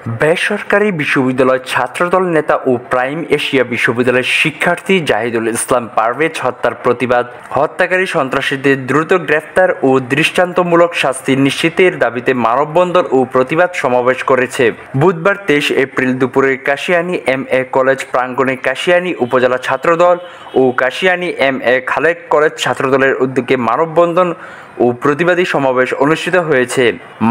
বেসরকারি বিশ্ববিদ্যালয় ছাত্রদল নেতা ও প্রাইম এশিয়া বিশ্ববিদ্যালয়ের শিক্ষার্থী জাহিদুল ইসলাম পারভেজ হত্যার প্রতিবাদ, হত্যাকারী সন্ত্রাসীদের দ্রুত গ্রেফতার ও দৃষ্টান্তমূলক শাস্তি নিশ্চিতের দাবিতে মানববন্ধন ও প্রতিবাদ সমাবেশ করেছে। বুধবার 23 এপ্রিল দুপুরে কাশিয়ানী এম.এ. কলেজ প্রাঙ্গণে কাশিয়ানী উপজেলা ছাত্রদল ও কাশিয়ানী এম.এ. খালেক কলেজ ছাত্রদলের উদ্যোগে মানববন্ধন ও প্রতিবাদী সমাবেশ অনুষ্ঠিত হয়েছে।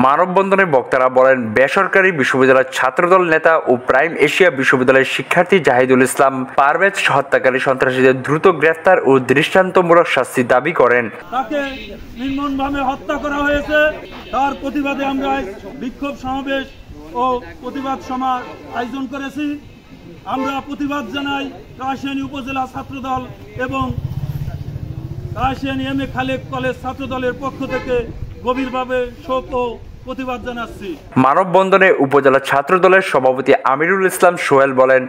মানববন্ধনে বক্তারা বলেন, বেসরকারি বিশ্ববিদ্যালয়ের ছাত্রদল নেতা ও প্রাইম এশিয়া বিশ্ববিদ্যালয়ের শিক্ষার্থী জাহিদুল ইসলাম পারভেজ হত্যাকারী সন্ত্রাসীদের দ্রুত গ্রেফতার ও দৃষ্টান্তমূলক শাস্তি দাবি করেন। তাকে নির্মমভাবে হত্যা করা হয়েছে, তার প্রতিবাদে আমরা বিক্ষোভ সমাবেশ ও প্রতিবাদ সভা আয়োজন করেছি। আমরা প্রতিবাদ জানাই কাশিয়ানী উপজেলা ছাত্রদল এবং কাশিয়ানী এম.এ. খালেক কলেজ ছাত্রদলের পক্ষ থেকে গভীরভাবে শোক ও প্রতিবাদ জানাচ্ছি। মানববন্ধনে উপজেলা ছাত্রদলের সভাপতি আমিরুল ইসলাম সোহেল বলেন,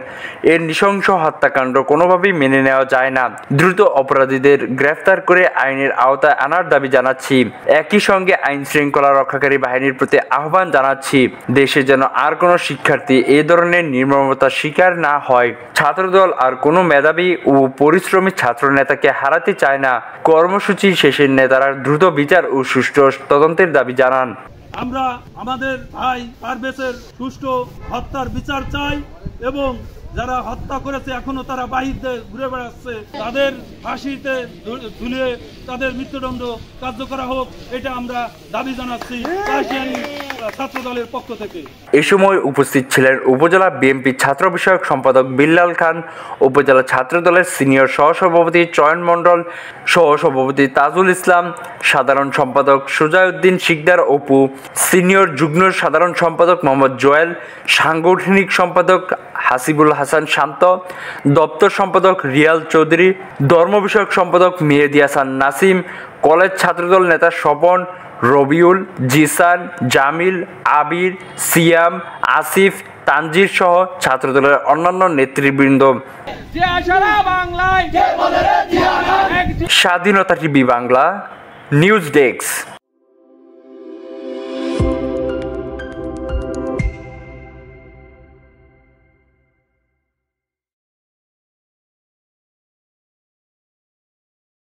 এর নৃশংস হত্যাকাণ্ড কোনোভাবেই মেনে নেওয়া যায় না। দ্রুত অপরাধীদের গ্রেফতার করে আইনের আওতায় আনার দাবি জানাচ্ছি। একই সঙ্গে আইন শৃঙ্খলা রক্ষাকারী বাহিনীর প্রতি আহ্বান জানাচ্ছি, দেশে যেন আর কোনো শিক্ষার্থী এ ধরনের নির্মমতার শিকার না হয়। ছাত্রদল আর কোনো মেধাবী ও পরিশ্রমী ছাত্র নেতাকে হারাতে চায় না। কর্মসূচি শেষে নেতারা দ্রুত বিচার ও সুষ্ঠু তদন্তের দাবি জানান। আমরা আমাদের ভাই পারভেজের সুষ্ঠু হত্যার বিচার চাই এবং যারা হত্যা করেছে এখনো তারা বাহিরে ঘুরে বেড়াচ্ছে, তাদের ফাঁসিতে ঝুলিয়ে তাদের মৃত্যুদণ্ড কার্যকর হোক, এটা আমরা দাবি জানাচ্ছি কাশিয়ানী ছাত্রদলের পক্ষ থেকে। এ সময় উপস্থিত ছিলেন উপজেলা বিএনপি ছাত্র বিষয়ক সম্পাদক বিল্লাল খান, উপজেলা ছাত্রদলের সিনিয়র সহসভাপতি চয়ন মণ্ডল, সহসভাপতি তাজুল ইসলাম, সাধারণ সম্পাদক সুজাউদ্দিন শিকদার অপু, সিনিয়র যুগ্ম সাধারণ সম্পাদক মোহাম্মদ জোয়েল, সাংগঠনিক সম্পাদক হাসিবুল হাসান শান্ত, দপ্তর সম্পাদক রিয়াল চৌধুরী, ধর্ম বিষয়ক সম্পাদক মেহেদী হাসান নাসিম, কলেজ ছাত্রদল নেতা স্বপন, রবিউল, জিসান, জামিল, আবির, সিয়াম, আসিফ, তানজির সহ ছাত্রদলের অন্যান্য নেতৃবৃন্দ। স্বাধীনতা টিভি বাংলা নিউজ ডেস্ক।